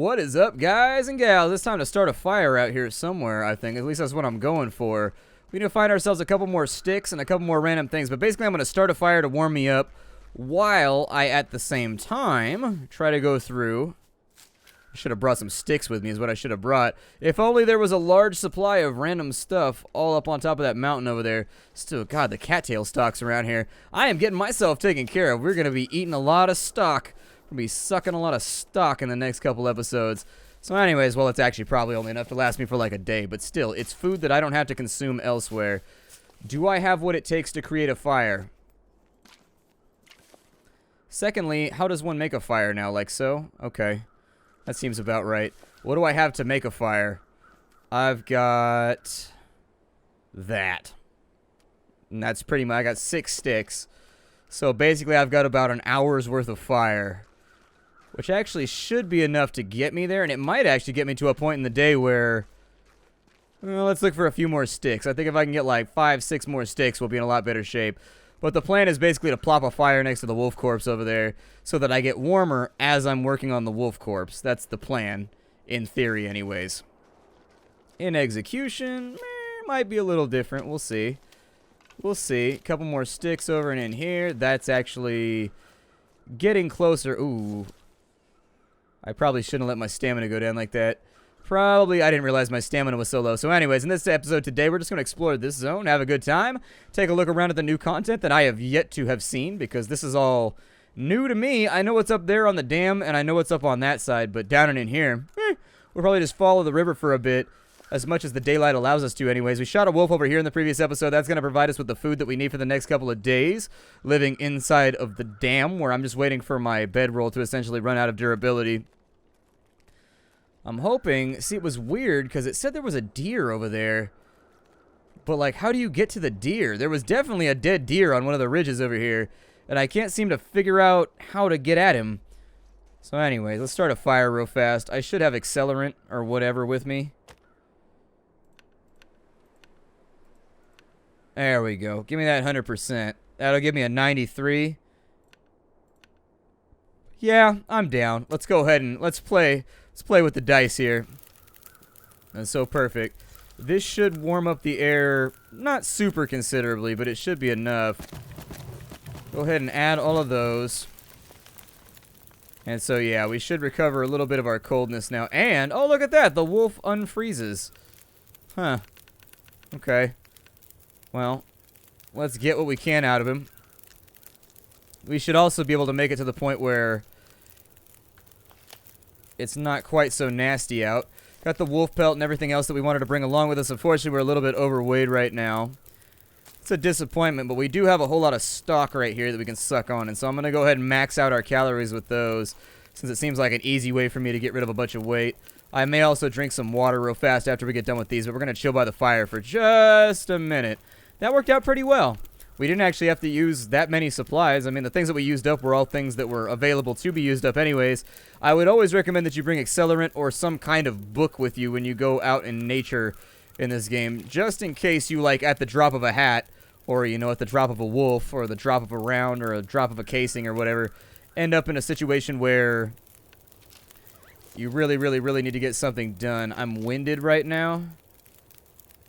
What is up, guys and gals? It's time to start a fire out here somewhere, I think. At least that's what I'm going for. We need to find ourselves a couple more sticks and a couple more random things. But basically, I'm going to start a fire to warm me up while I, at the same time, try to go through. I should have brought some sticks with me is what I should have brought. If only there was a large supply of random stuff all up on top of that mountain over there. Still, God, the cattail stalks around here. I am getting myself taken care of. We're going to be eating a lot of stock. We'll be sucking a lot of stock in the next couple episodes. So anyways, well, it's actually probably only enough to last me for like a day. But still, it's food that I don't have to consume elsewhere. Do I have what it takes to create a fire? Secondly, how does one make a fire now? Like so? Okay. That seems about right. What do I have to make a fire? I've got that. And that's pretty much, I got 6 sticks. So basically I've got about an hour's worth of fire. Which actually should be enough to get me there. And it might actually get me to a point in the day where, well, let's look for a few more sticks. I think if I can get like 5, 6 more sticks, we'll be in a lot better shape. But the plan is basically to plop a fire next to the wolf corpse over there so that I get warmer as I'm working on the wolf corpse. That's the plan, in theory anyways. In execution, might be a little different. We'll see. We'll see. A couple more sticks over and in here. That's actually getting closer. Ooh. I probably shouldn't let my stamina go down like that. Probably, I didn't realize my stamina was so low. So anyways, in this episode today, we're just going to explore this zone, have a good time, take a look around at the new content that I have yet to have seen, because this is all new to me. I know what's up there on the dam, and I know what's up on that side, but down and in here, we'll probably just follow the river for a bit, as much as the daylight allows us to anyways. We shot a wolf over here in the previous episode. That's going to provide us with the food that we need for the next couple of days, living inside of the dam, where I'm just waiting for my bedroll to essentially run out of durability. I'm hoping, see, it was weird because it said there was a deer over there, but like, how do you get to the deer? There was definitely a dead deer on one of the ridges over here, and I can't seem to figure out how to get at him. So anyways, let's start a fire real fast. I should have accelerant or whatever with me. There we go. Give me that 100%. That'll give me a 93. Yeah, I'm down. Let's go ahead and let's play with the dice here. That's so perfect. This should warm up the air, not super considerably, but it should be enough. Go ahead and add all of those. And so, yeah, we should recover a little bit of our coldness now. And, oh, look at that. The wolf unfreezes. Huh. Okay. Well, let's get what we can out of him. We should also be able to make it to the point where it's not quite so nasty out. Got the wolf pelt and everything else that we wanted to bring along with us. Unfortunately, we're a little bit overweight right now. It's a disappointment, but we do have a whole lot of stock right here that we can suck on. And so I'm going to go ahead and max out our calories with those, since it seems like an easy way for me to get rid of a bunch of weight. I may also drink some water real fast after we get done with these, but we're going to chill by the fire for just a minute. That worked out pretty well. We didn't actually have to use that many supplies. I mean, the things that we used up were all things that were available to be used up anyways. I would always recommend that you bring accelerant or some kind of book with you when you go out in nature in this game, just in case you, like, at the drop of a hat, or, you know, at the drop of a wolf, or the drop of a round, or a drop of a casing, or whatever, end up in a situation where you really, really, really need to get something done. I'm winded right now.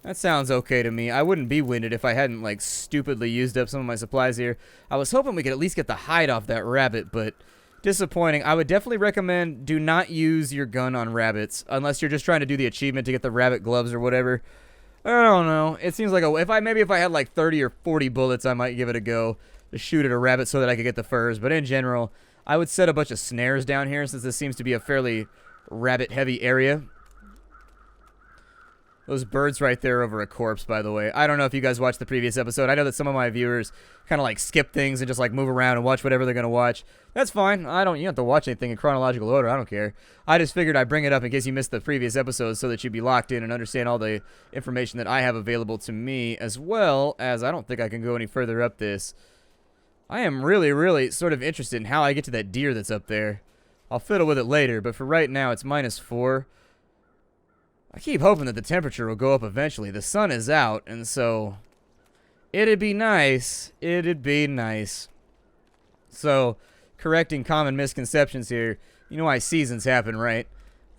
That sounds okay to me. I wouldn't be winded if I hadn't, like, stupidly used up some of my supplies here. I was hoping we could at least get the hide off that rabbit, but disappointing. I would definitely recommend do not use your gun on rabbits, unless you're just trying to do the achievement to get the rabbit gloves or whatever. I don't know. It seems like maybe if I had, like, 30 or 40 bullets, I might give it a go to shoot at a rabbit so that I could get the furs. But in general, I would set a bunch of snares down here, since this seems to be a fairly rabbit-heavy area. Those birds right there over a corpse, by the way. I don't know if you guys watched the previous episode. I know that some of my viewers kind of like skip things and just like move around and watch whatever they're going to watch. That's fine. You don't have to watch anything in chronological order. I don't care. I just figured I'd bring it up in case you missed the previous episodes so that you'd be locked in and understand all the information that I have available to me, as well as I don't think I can go any further up this. I am really, really sort of interested in how I get to that deer that's up there. I'll fiddle with it later, but for right now it's -4. I keep hoping that the temperature will go up eventually. The sun is out, and so it'd be nice. It'd be nice. So, correcting common misconceptions here. You know why seasons happen, right?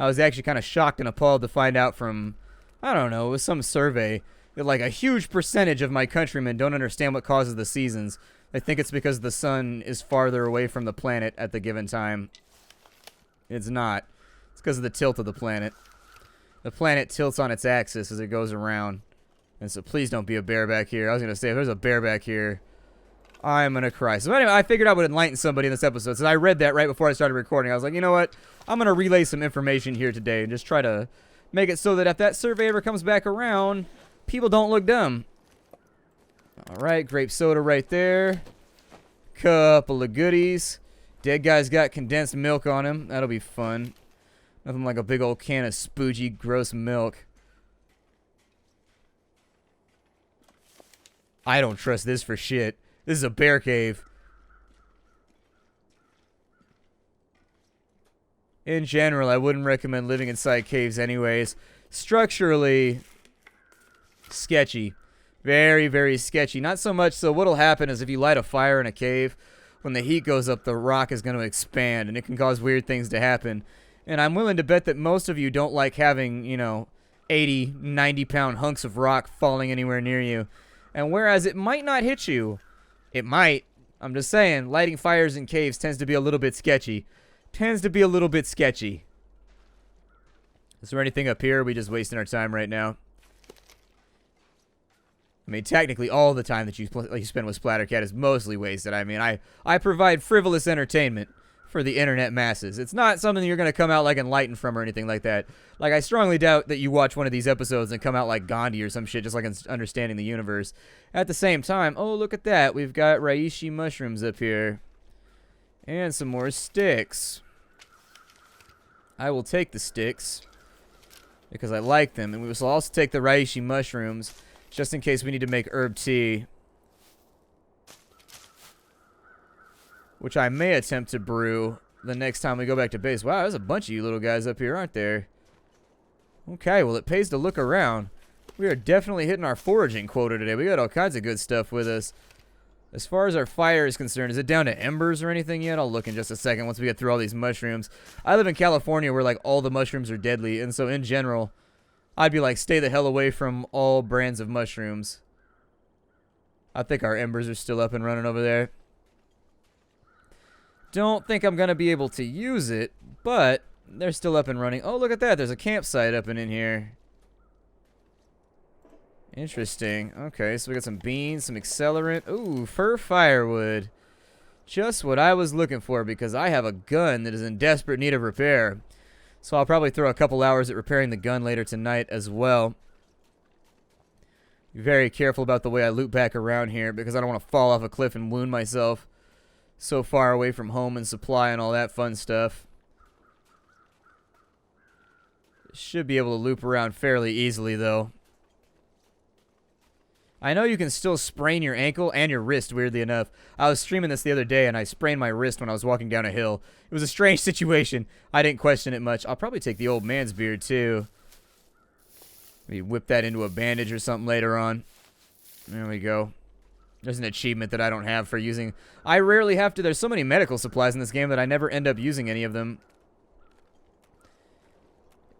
I was actually kind of shocked and appalled to find out from, I don't know, it was some survey that like a huge percentage of my countrymen don't understand what causes the seasons. They think it's because the sun is farther away from the planet at the given time. It's not. It's because of the tilt of the planet. The planet tilts on its axis as it goes around. And so please don't be a bear back here. I was going to say, if there's a bear back here, I'm going to cry. So anyway, I figured I would enlighten somebody in this episode. So I read that right before I started recording. I was like, you know what? I'm going to relay some information here today and just try to make it so that if that survey ever comes back around, people don't look dumb. Alright, grape soda right there. Couple of goodies. Dead guy's got condensed milk on him. That'll be fun. Nothing like a big old can of spoogey, gross milk. I don't trust this for shit. This is a bear cave. In general, I wouldn't recommend living inside caves anyways. Structurally, sketchy. Very, very sketchy. Not so much so what'll happen is if you light a fire in a cave, when the heat goes up, the rock is going to expand, and it can cause weird things to happen. And I'm willing to bet that most of you don't like having, you know, 80, 90-pound hunks of rock falling anywhere near you. And whereas it might not hit you, it might. I'm just saying, lighting fires in caves tends to be a little bit sketchy. Is there anything up here? Or are we just wasting our time right now? I mean, technically, all the time that you spend with Splattercat is mostly wasted. I mean, I provide frivolous entertainment for the internet masses. It's not something you're going to come out like enlightened from or anything like that. Like, I strongly doubt that you watch one of these episodes and come out like Gandhi or some shit, just like understanding the universe. At the same time, oh, look at that. We've got reishi mushrooms up here. And some more sticks. I will take the sticks because I like them. And we will also take the reishi mushrooms just in case we need to make herb tea, which I may attempt to brew the next time we go back to base. Wow, there's a bunch of you little guys up here, aren't there? Okay, well, it pays to look around. We are definitely hitting our foraging quota today. We got all kinds of good stuff with us. As far as our fire is concerned, is it down to embers or anything yet? I'll look in just a second once we get through all these mushrooms. I live in California where, like, all the mushrooms are deadly, and so in general, I'd be like, stay the hell away from all brands of mushrooms. I think our embers are still up and running over there. Don't think I'm going to be able to use it, but they're still up and running. Oh, look at that. There's a campsite up and in here. Interesting. Okay, so we got some beans, some accelerant. Ooh, fir firewood. Just what I was looking for because I have a gun that is in desperate need of repair. So I'll probably throw a couple hours at repairing the gun later tonight as well. Be very careful about the way I loop back around here because I don't want to fall off a cliff and wound myself so far away from home and supply and all that fun stuff. Should be able to loop around fairly easily though. I know you can still sprain your ankle and your wrist, weirdly enough. I was streaming this the other day, and I sprained my wrist when I was walking down a hill. It was a strange situation. I didn't question it much. I'll probably take the old man's beard, too. Maybe whip that into a bandage or something later on. There we go. There's an achievement that I don't have for using. I rarely have to. There's so many medical supplies in this game that I never end up using any of them.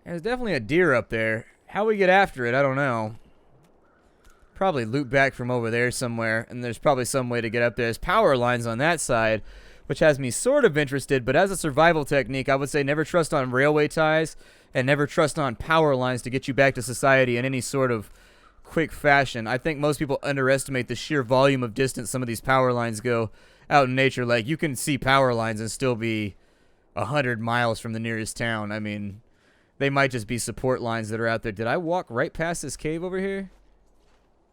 There's definitely a deer up there. How we get after it, I don't know. Probably loop back from over there somewhere, and there's probably some way to get up there. There's power lines on that side, which has me sort of interested, but as a survival technique, I would say never trust on railway ties and never trust on power lines to get you back to society in any sort of quick fashion. I think most people underestimate the sheer volume of distance some of these power lines go out in nature. Like, you can see power lines and still be 100 miles from the nearest town. I mean, they might just be support lines that are out there. Did I walk right past this cave over here?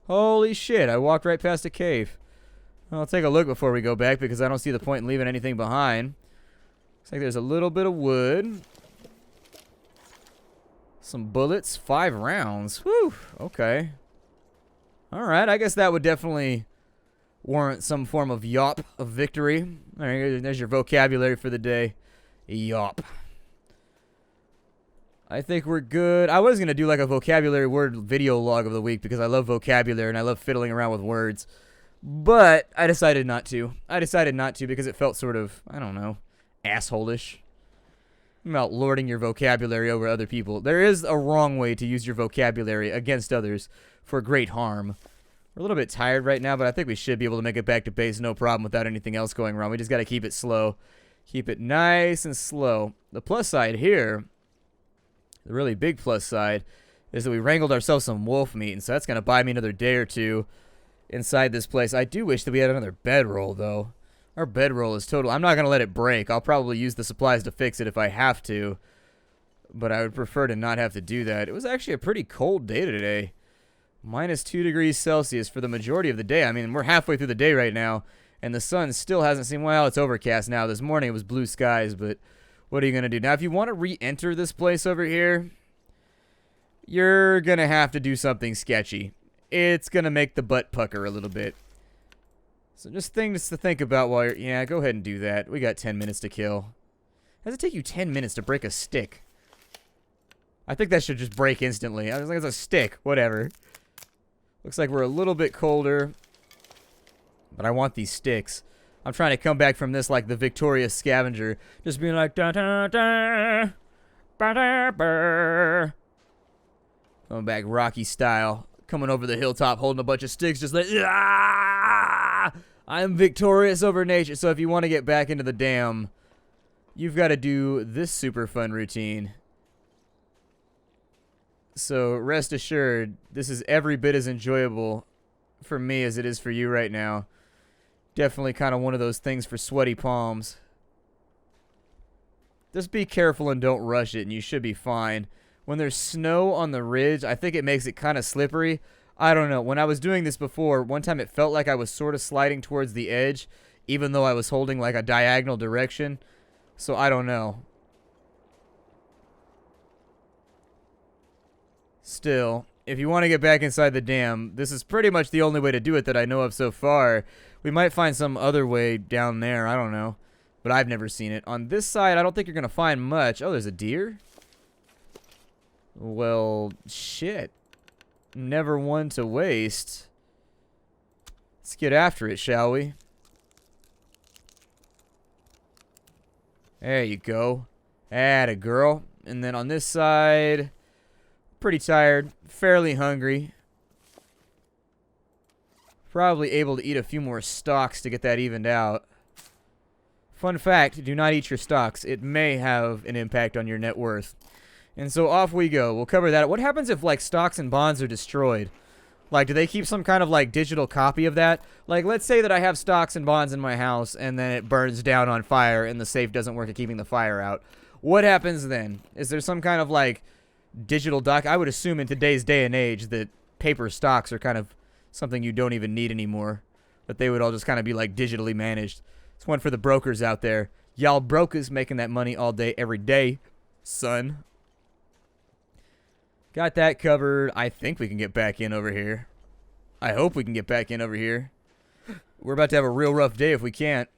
Holy shit, I walked right past a cave. I'll take a look before we go back because I don't see the point in leaving anything behind. Looks like there's a little bit of wood. Some bullets, 5 rounds. Whew, okay. Alright, I guess that would definitely warrant some form of yop of victory. Alright, there's your vocabulary for the day. Yop. I think we're good. I was going to do like a vocabulary word video log of the week because I love vocabulary and I love fiddling around with words. But I decided not to. I decided not to because it felt sort of, I don't know, asshole-ish. about lording your vocabulary over other people. There is a wrong way to use your vocabulary against others for great harm. We're a little bit tired right now, but I think we should be able to make it back to base no problem without anything else going wrong. We just got to keep it slow. Keep it nice and slow. The plus side here, the really big plus side, is that we wrangled ourselves some wolf meat, and so that's going to buy me another day or two inside this place. I do wish that we had another bedroll, though. Our bedroll is total. I'm not going to let it break. I'll probably use the supplies to fix it if I have to, but I would prefer to not have to do that. It was actually a pretty cold day today. -2 degrees Celsius for the majority of the day. I mean, we're halfway through the day right now, and the sun still hasn't seen. Well, it's overcast now. This morning it was blue skies, but what are you going to do? Now, if you want to re-enter this place over here, you're going to have to do something sketchy. It's going to make the butt pucker a little bit. So just things to think about while you're... Yeah, go ahead and do that. We got 10 minutes to kill. How does it take you 10 minutes to break a stick? I think that should just break instantly. I was like, it's a stick. Whatever. Looks like we're a little bit colder. But I want these sticks. I'm trying to come back from this like the victorious scavenger. Just being like... Da, da, da, ba, da, ba. Going back Rocky style. Coming over the hilltop holding a bunch of sticks. Just like... Ah! I'm victorious over nature. So if you want to get back into the dam, you've got to do this super fun routine. So rest assured, this is every bit as enjoyable for me as it is for you right now. Definitely kind of one of those things for sweaty palms. Just be careful and don't rush it, and you should be fine. When there's snow on the ridge, I think it makes it kind of slippery. I don't know. When I was doing this before, one time it felt like I was sort of sliding towards the edge, even though I was holding like a diagonal direction. So I don't know. Still, if you want to get back inside the dam, this is pretty much the only way to do it that I know of so far. We might find some other way down there. I don't know. But I've never seen it. On this side, I don't think you're going to find much. Oh, there's a deer? Well, shit. Never one to waste. Let's get after it, shall we? There you go. Atta girl. And then on this side, pretty tired, fairly hungry. Probably able to eat a few more stalks to get that evened out. Fun fact, do not eat your stocks. It may have an impact on your net worth. And so off we go. We'll cover that. What happens if, like, stocks and bonds are destroyed? Like, do they keep some kind of, like, digital copy of that? Like, let's say that I have stocks and bonds in my house, and then it burns down on fire, and the safe doesn't work at keeping the fire out. What happens then? Is there some kind of, like, digital doc? I would assume in today's day and age that paper stocks are kind of something you don't even need anymore. That they would all just kind of be, like, digitally managed. It's one for the brokers out there. Y'all brokers making that money all day, every day, son. Got that covered. I think we can get back in over here. I hope we can get back in over here. We're about to have a real rough day if we can't.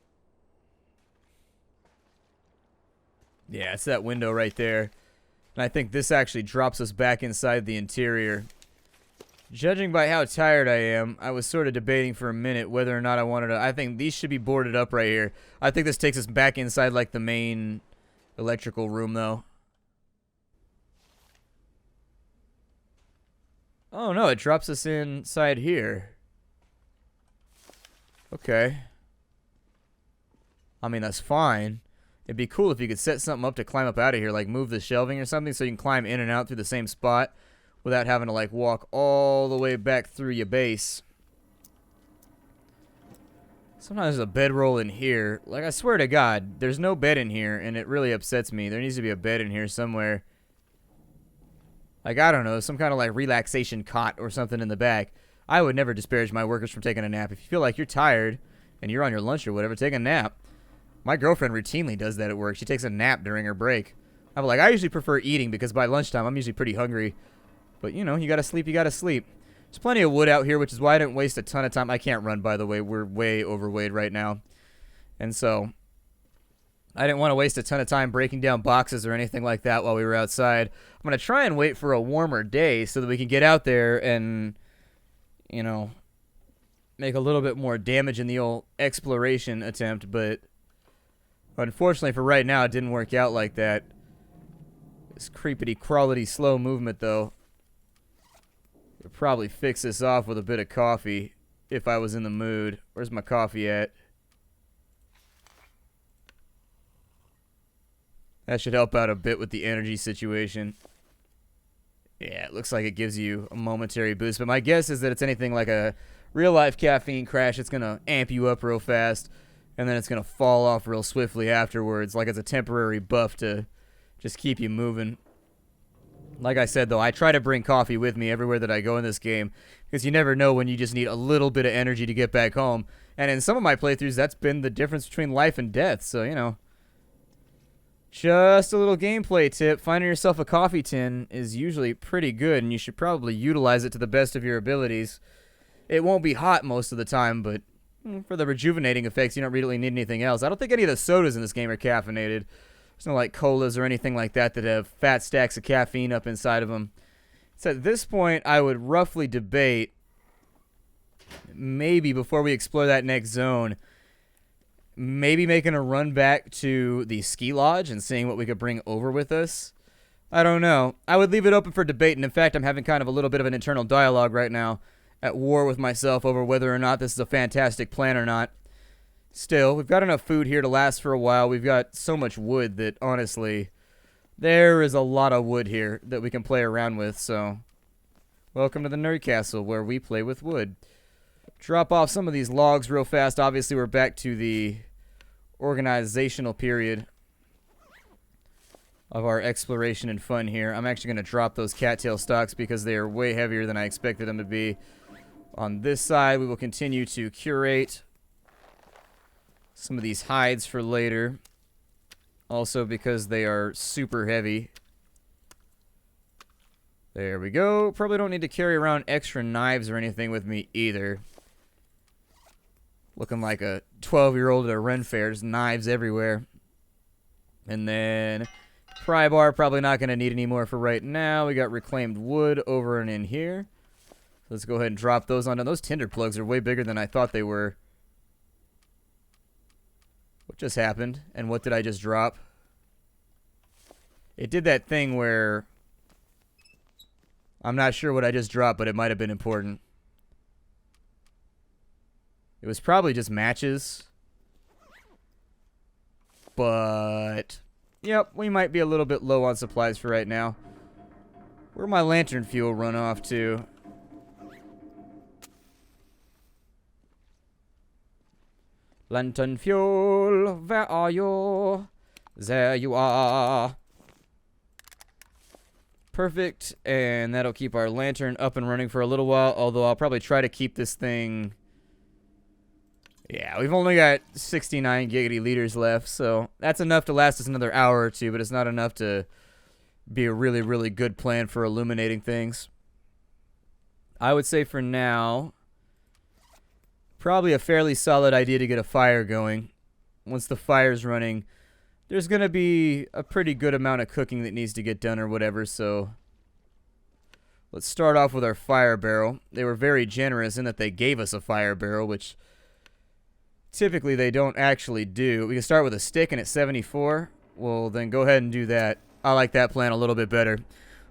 Yeah, it's that window right there. And I think this actually drops us back inside the interior. Judging by how tired I am, I was sort of debating for a minute whether or not I wanted to... I think these should be boarded up right here. I think this takes us back inside, like, the main electrical room, though. Oh, no, it drops us inside here. Okay. I mean, that's fine. It'd be cool if you could set something up to climb up out of here, like move the shelving or something so you can climb in and out through the same spot without having to, like, walk all the way back through your base. Sometimes there's a bedroll in here. Like, I swear to God, there's no bed in here, and it really upsets me. There needs to be a bed in here somewhere. Like, I don't know, some kind of, like, relaxation cot or something in the back. I would never disparage my workers from taking a nap. If you feel like you're tired and you're on your lunch or whatever, take a nap. My girlfriend routinely does that at work. She takes a nap during her break. I'm like, I usually prefer eating because by lunchtime I'm usually pretty hungry. But, you know, you gotta sleep, you gotta sleep. There's plenty of wood out here, which is why I didn't waste a ton of time. I can't run, by the way. We're way overweight right now. And so I didn't want to waste a ton of time breaking down boxes or anything like that while we were outside. I'm going to try and wait for a warmer day so that we can get out there and, you know, make a little bit more damage in the old exploration attempt. But unfortunately for right now, it didn't work out like that. This creepity, crawlity, slow movement, though. Would probably fix this off with a bit of coffee if I was in the mood. Where's my coffee at? That should help out a bit with the energy situation. Yeah, it looks like it gives you a momentary boost, but my guess is that it's anything like a real-life caffeine crash. It's going to amp you up real fast, and then it's going to fall off real swiftly afterwards, like it's a temporary buff to just keep you moving. Like I said, though, I try to bring coffee with me everywhere that I go in this game, because you never know when you just need a little bit of energy to get back home. And in some of my playthroughs, that's been the difference between life and death, so, you know. Just a little gameplay tip. Finding yourself a coffee tin is usually pretty good, and you should probably utilize it to the best of your abilities. It won't be hot most of the time, but for the rejuvenating effects, you don't really need anything else. I don't think any of the sodas in this game are caffeinated. There's no like colas or anything like that that have fat stacks of caffeine up inside of them. So at this point, I would roughly debate, maybe before we explore that next zone, maybe making a run back to the ski lodge and seeing what we could bring over with us. I don't know. I would leave it open for debate, and in fact, I'm having kind of a little bit of an internal dialogue right now, at war with myself over whether or not this is a fantastic plan or not. Still, we've got enough food here to last for a while. We've got so much wood that, honestly, there is a lot of wood here that we can play around with, so welcome to the Nerd Castle, where we play with wood. Drop off some of these logs real fast. Obviously, we're back to the organizational period of our exploration and fun here. I'm actually going to drop those cattail stalks because they are way heavier than I expected them to be. On this side, we will continue to curate some of these hides for later. Also because they are super heavy. There we go. Probably don't need to carry around extra knives or anything with me either. Looking like a 12-year-old at a Ren fair. There's knives everywhere. And then pry bar, probably not going to need any more for right now. We got reclaimed wood over and in here. Let's go ahead and drop those on. Those tinder plugs are way bigger than I thought they were. What just happened? And what did I just drop? It did that thing where I'm not sure what I just dropped, but it might have been important. It was probably just matches. But yep, we might be a little bit low on supplies for right now. Where'd my lantern fuel run off to? Lantern fuel, where are you? There you are. Perfect, and that'll keep our lantern up and running for a little while, although I'll probably try to keep this thing... Yeah, we've only got 69 giggity liters left, so that's enough to last us another hour or two, but it's not enough to be a really, really good plan for illuminating things. I would say for now, probably a fairly solid idea to get a fire going. Once the fire's running, there's going to be a pretty good amount of cooking that needs to get done or whatever, so let's start off with our fire barrel. They were very generous in that they gave us a fire barrel, which typically they don't actually do. We can start with a stick and at 74. Well, then go ahead and do that. I like that plan a little bit better.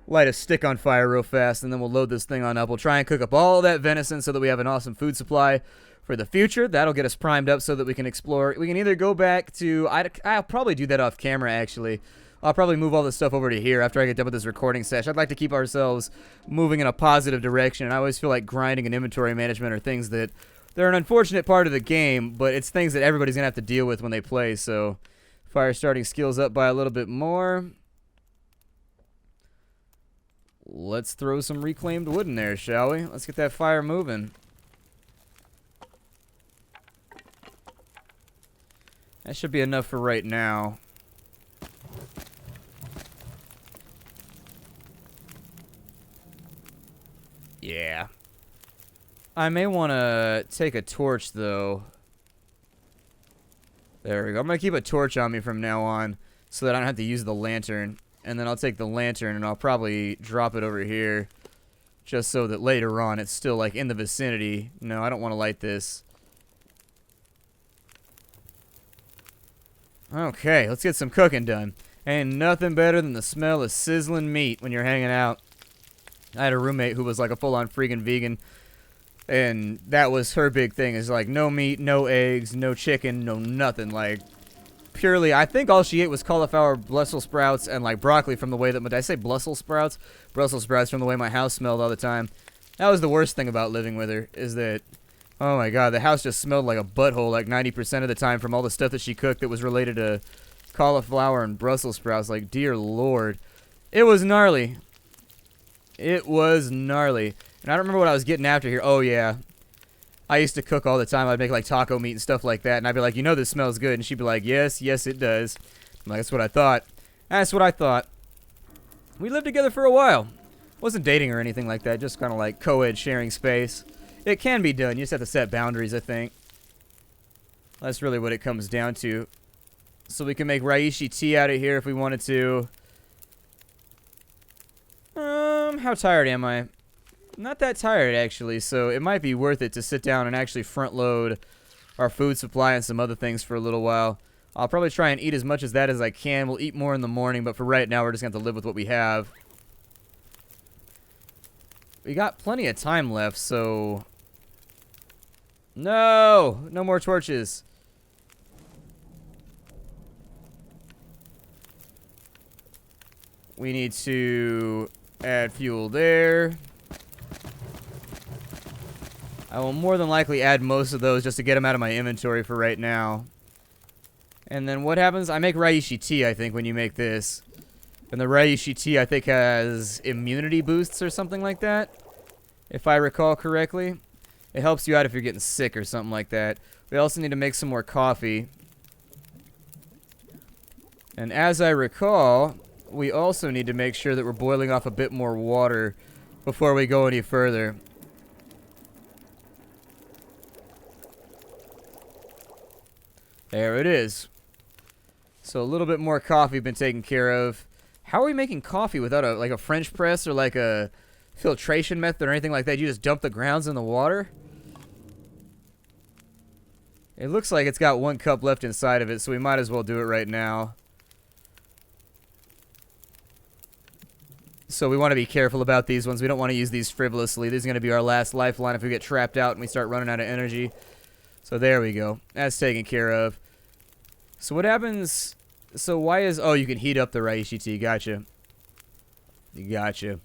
Light a stick on fire real fast, and then we'll load this thing on up. We'll try and cook up all that venison so that we have an awesome food supply for the future. That'll get us primed up so that we can explore. We can either go back to... I'll probably do that off camera, actually. I'll probably move all this stuff over to here after I get done with this recording session. I'd like to keep ourselves moving in a positive direction, and I always feel like grinding and inventory management are things that... They're an unfortunate part of the game, but it's things that everybody's going to have to deal with when they play, so... Fire starting skills up by a little bit more. Let's throw some reclaimed wood in there, shall we? Let's get that fire moving. That should be enough for right now. Yeah. I may want to take a torch, though. There we go. I'm going to keep a torch on me from now on so that I don't have to use the lantern. And then I'll take the lantern and I'll probably drop it over here just so that later on it's still, like, in the vicinity. No, I don't want to light this. Okay, let's get some cooking done. Ain't nothing better than the smell of sizzling meat when you're hanging out. I had a roommate who was like a full-on freaking vegan, and that was her big thing, is like no meat, no eggs, no chicken, no nothing. Like, purely, I think all she ate was cauliflower, Brussels sprouts, and like broccoli from the way that, did I say Brussels sprouts? Brussels sprouts from the way my house smelled all the time. That was the worst thing about living with her, is that, oh my god, the house just smelled like a butthole like 90% of the time from all the stuff that she cooked that was related to cauliflower and Brussels sprouts. Like, dear lord. It was gnarly. It was gnarly. And I don't remember what I was getting after here. Oh, yeah. I used to cook all the time. I'd make, like, taco meat and stuff like that. And I'd be like, you know this smells good. And she'd be like, yes, yes, it does. I'm like, that's what I thought. That's what I thought. We lived together for a while. Wasn't dating or anything like that. Just kind of like co-ed sharing space. It can be done. You just have to set boundaries, I think. That's really what it comes down to. So we can make reishi tea out of here if we wanted to. How tired am I? Not that tired, actually, so it might be worth it to sit down and actually front load our food supply and some other things for a little while. I'll probably try and eat as much of that as I can. We'll eat more in the morning, but for right now, we're just going to have to live with what we have. We got plenty of time left, so... No! No more torches. We need to add fuel there. I will more than likely add most of those just to get them out of my inventory for right now. And then what happens? I make reishi tea, I think, when you make this. And the reishi tea, I think, has immunity boosts or something like that, if I recall correctly. It helps you out if you're getting sick or something like that. We also need to make some more coffee. And as I recall, we also need to make sure that we're boiling off a bit more water before we go any further. There it is. So a little bit more coffee been taken care of. How are we making coffee without a French press or like a filtration method or anything like that? You just dump the grounds in the water? It looks like it's got 1 cup left inside of it, so we might as well do it right now. So we want to be careful about these ones. We don't want to use these frivolously. This is going to be our last lifeline if we get trapped out and we start running out of energy. So there we go. That's taken care of. So what happens... So why is... Oh, you can heat up the reishi tea. Gotcha. Gotcha.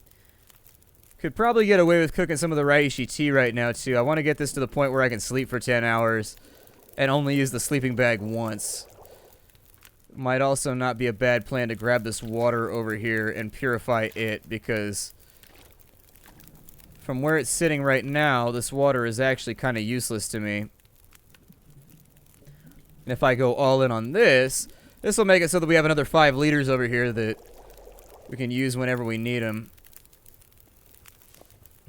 Could probably get away with cooking some of the reishi tea right now, too. I want to get this to the point where I can sleep for 10 hours and only use the sleeping bag once. Might also not be a bad plan to grab this water over here and purify it, because from where it's sitting right now, this water is actually kind of useless to me. And if I go all in on this, this will make it so that we have another 5 liters over here that we can use whenever we need them.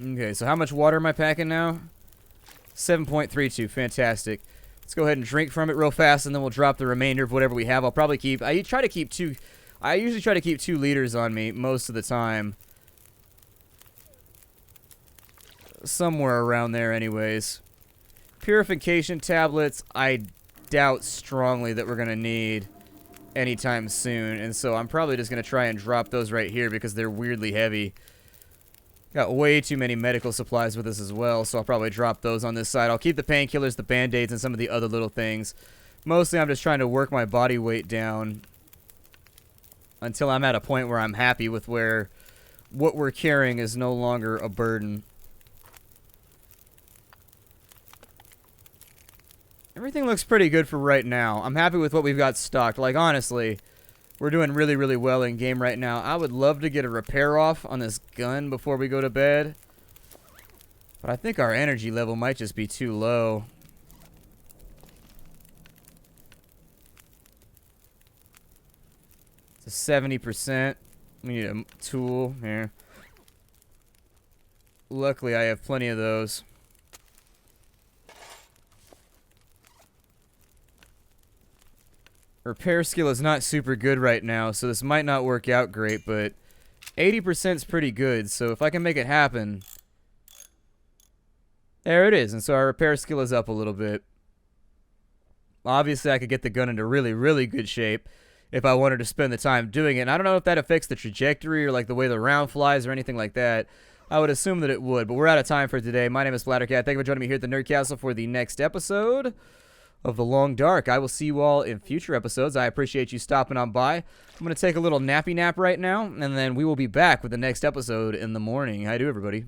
Okay, so how much water am I packing now? 7.32, fantastic. Let's go ahead and drink from it real fast, and then we'll drop the remainder of whatever we have. I'll probably keep... I usually try to keep 2 liters on me most of the time. Somewhere around there anyways. Purification tablets, I doubt strongly that we're going to need anytime soon. And so I'm probably just going to try and drop those right here because they're weirdly heavy. Got way too many medical supplies with us as well, so I'll probably drop those on this side. I'll keep the painkillers, the band-aids, and some of the other little things. Mostly I'm just trying to work my body weight down until I'm at a point where I'm happy with where what we're carrying is no longer a burden. Everything looks pretty good for right now. I'm happy with what we've got stocked. Like, honestly, we're doing really, really well in game right now. I would love to get a repair off on this gun before we go to bed. But I think our energy level might just be too low. It's a 70%. We need a tool here. Luckily, I have plenty of those. Repair skill is not super good right now, so this might not work out great, but 80% is pretty good, so if I can make it happen... There it is, and so our repair skill is up a little bit. Obviously, I could get the gun into really, really good shape if I wanted to spend the time doing it. And I don't know if that affects the trajectory or like the way the round flies or anything like that. I would assume that it would, but we're out of time for today. My name is Splattercat. Thank you for joining me here at the Nerd Castle for the next episode of The Long Dark. I will see you all in future episodes. I appreciate you stopping on by. I'm going to take a little nappy nap right now, and then we will be back with the next episode in the morning. How do, everybody?